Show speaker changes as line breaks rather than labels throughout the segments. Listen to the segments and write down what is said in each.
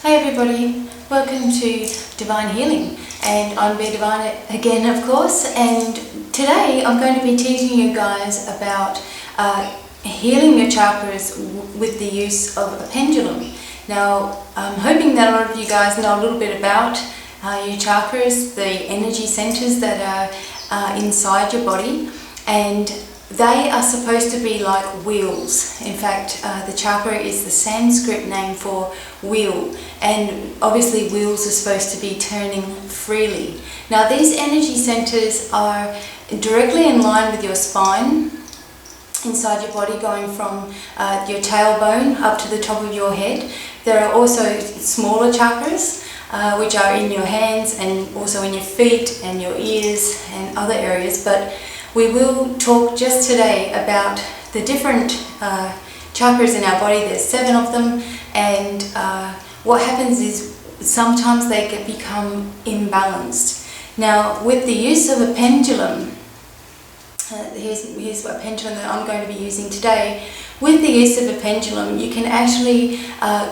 Hey everybody, welcome to Divine Healing, and I'm Be Divine again, of course, and today I'm going to be teaching you guys about healing your chakras with the use of a pendulum. Now, I'm hoping that a lot of you guys know a little bit about your chakras, the energy centers that are inside your body, and they are supposed to be like wheels. In fact, the chakra is the Sanskrit name for wheel, and obviously wheels are supposed to be turning freely. Now, these energy centers are directly in line with your spine, inside your body, going from your tailbone up to the top of your head. There are also smaller chakras, which are in your hands and also in your feet and your ears and other areas, but we will talk just today about the different chakras in our body. There's 7 of them, and what happens is sometimes they become imbalanced. Now, with the use of a pendulum, here's a pendulum that I'm going to be using today. With the use of a pendulum, you can actually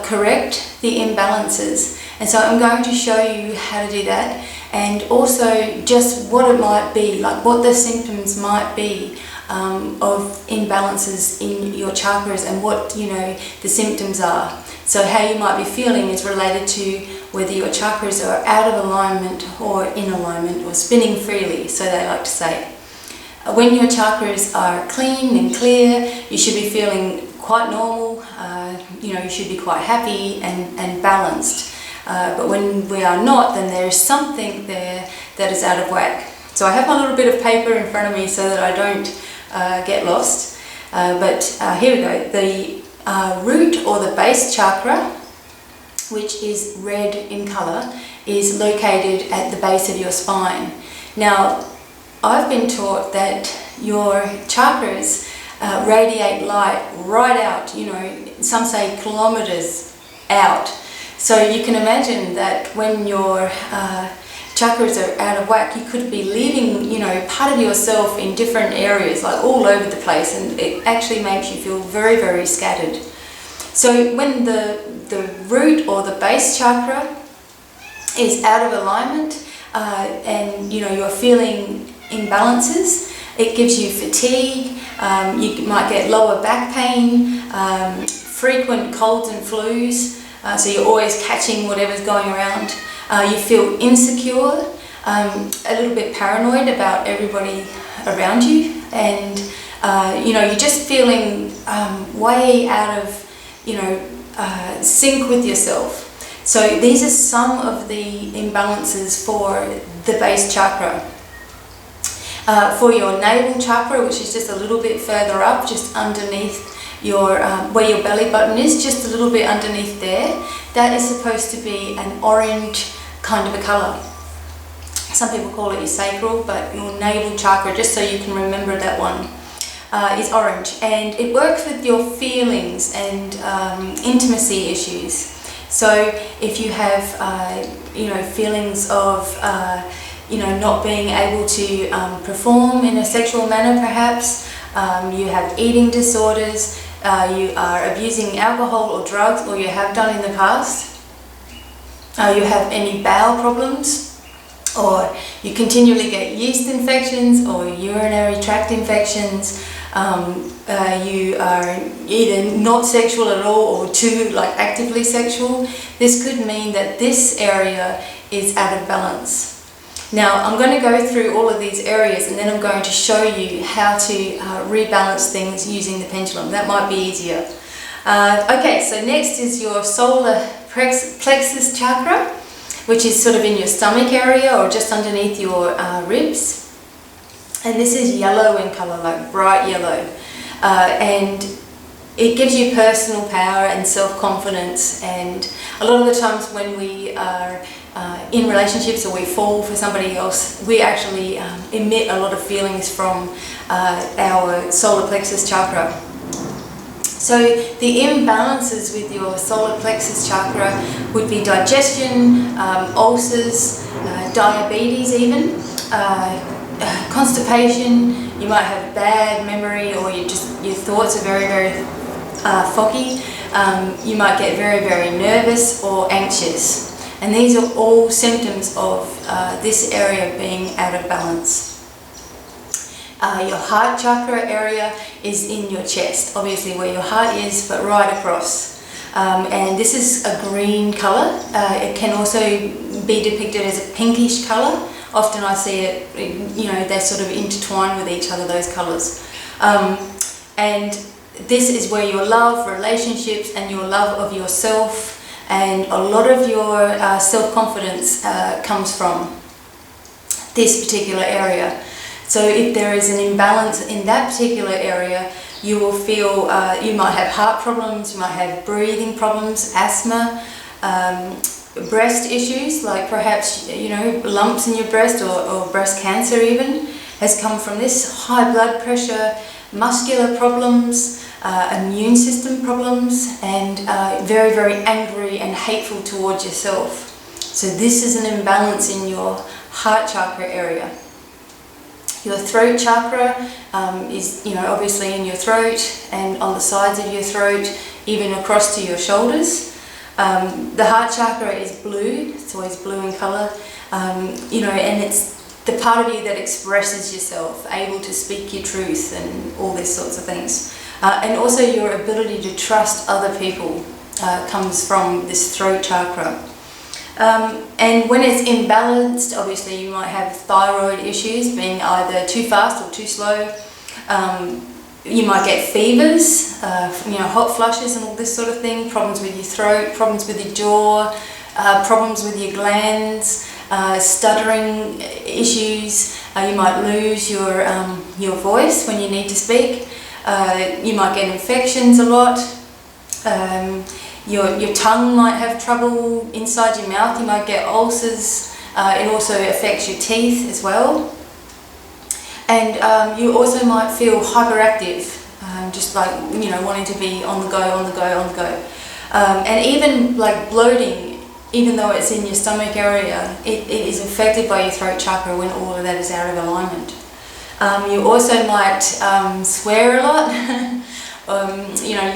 correct the imbalances, and so I'm going to show you how to do that, and also just what it might be, like what the symptoms might be of imbalances in your chakras, and what the symptoms are. So how you might be feeling is related to whether your chakras are out of alignment or in alignment, or spinning freely, so they like to say. When your chakras are clean and clear, you should be feeling quite normal, you should be quite happy and balanced. But when we are not, then there is something there that is out of whack. So I have my little bit of paper in front of me so that I don't get lost. But here we go. The root or the base chakra, which is red in colour, is located at the base of your spine. Now, I've been taught that your chakras radiate light right out, some say kilometres out. So you can imagine that when your chakras are out of whack, you could be leaving, part of yourself in different areas, like all over the place, and it actually makes you feel very, very scattered. So when the root or the base chakra is out of alignment, and you're feeling imbalances, it gives you fatigue, you might get lower back pain, frequent colds and flus, so you're always catching whatever's going around. You feel insecure, a little bit paranoid about everybody around you, and you're just feeling way out of sync with yourself. So these are some of the imbalances for the base chakra. For your navel chakra, which is just a little bit further up, just underneath your where your belly button is, just a little bit underneath there, that is supposed to be an orange kind of a colour. Some people call it your sacral, but your navel chakra, just so you can remember that one, is orange, and it works with your feelings and intimacy issues. So if you have feelings of not being able to perform in a sexual manner, perhaps, you have eating disorders, you are abusing alcohol or drugs, or you have done in the past, you have any bowel problems, or you continually get yeast infections or urinary tract infections, you are either not sexual at all or too actively sexual, this could mean that this area is out of balance. Now, I'm going to go through all of these areas, and then I'm going to show you how to rebalance things using the pendulum. That might be easier. Okay, so next is your solar plexus chakra, which is sort of in your stomach area or just underneath your ribs. And this is yellow in colour, like bright yellow. And it gives you personal power and self-confidence, and a lot of the times when we are in relationships or we fall for somebody else, we actually emit a lot of feelings from our solar plexus chakra. So the imbalances with your solar plexus chakra would be digestion, ulcers, diabetes even, constipation. You might have bad memory, or your thoughts are very, very foggy. You might get very, very nervous or anxious. And these are all symptoms of this area being out of balance. Your heart chakra area is in your chest, obviously where your heart is, but right across. And this is a green colour. It can also be depicted as a pinkish colour. Often I see it, they sort of intertwine with each other, those colours. And this is where your love, relationships, and your love of yourself and a lot of your self-confidence comes from this particular area. So if there is an imbalance in that particular area, you will feel, you might have heart problems, you might have breathing problems, asthma, breast issues, like perhaps, lumps in your breast or breast cancer even has come from this, high blood pressure, muscular problems, immune system problems, and very, very angry and hateful towards yourself. So this is an imbalance in your heart chakra area. Your throat chakra is, obviously in your throat and on the sides of your throat, even across to your shoulders. The heart chakra is blue, it's always blue in colour, and it's the part of you that expresses yourself, able to speak your truth and all these sorts of things. And also your ability to trust other people comes from this throat chakra. And when it's imbalanced, obviously you might have thyroid issues, being either too fast or too slow. You might get fevers, hot flushes and all this sort of thing, problems with your throat, problems with your jaw, problems with your glands, stuttering issues. You might lose your voice when you need to speak. You might get infections a lot. Your tongue might have trouble inside your mouth. You might get ulcers. It also affects your teeth as well. And you also might feel hyperactive, just like, wanting to be on the go. And even like bloating, even though it's in your stomach area, it is affected by your throat chakra when all of that is out of alignment. You also might swear a lot,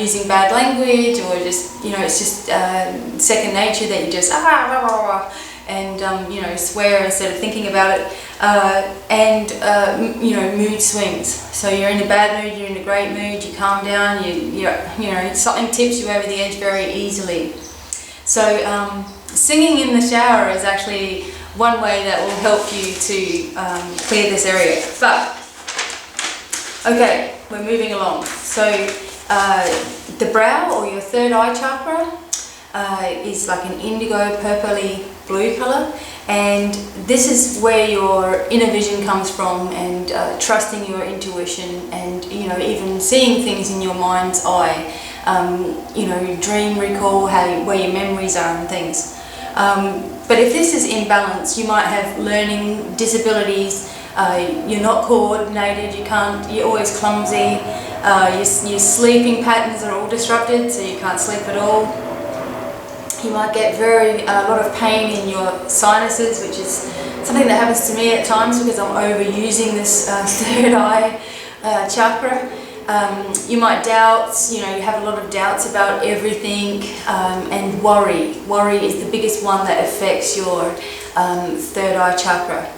using bad language, or just, it's just second nature that you just and swear instead of thinking about it. And mood swings. So you're in a bad mood, you're in a great mood, you calm down, something tips you over the edge very easily. So singing in the shower is actually one way that will help you to clear this area. But okay, we're moving along. So the brow, or your third eye chakra, is like an indigo purpley blue colour, and this is where your inner vision comes from, and trusting your intuition, and even seeing things in your mind's eye, dream recall, where your memories are and things. But if this is imbalanced, you might have learning disabilities. You're not coordinated, you're always clumsy, your sleeping patterns are all disrupted, so you can't sleep at all. You might get a lot of pain in your sinuses, which is something that happens to me at times because I'm overusing this third eye chakra. You might doubt, you have a lot of doubts about everything, and worry. Worry is the biggest one that affects your third eye chakra.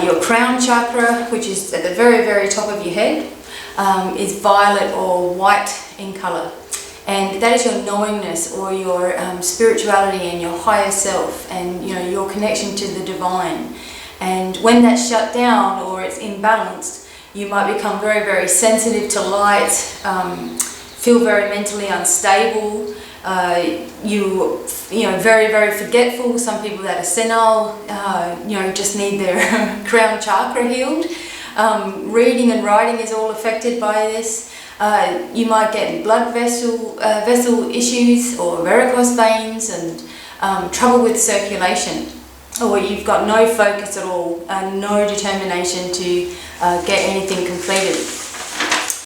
Your crown chakra, which is at the very, very top of your head, is violet or white in colour. And that is your knowingness, or your spirituality and your higher self, and your connection to the divine. And when that's shut down or it's imbalanced, you might become very, very sensitive to light, feel very mentally unstable, very, very forgetful. Some people that are senile, just need their crown chakra healed. Reading and writing is all affected by this. You might get blood vessel issues, or varicose veins, and trouble with circulation, or you've got no focus at all and no determination to get anything completed.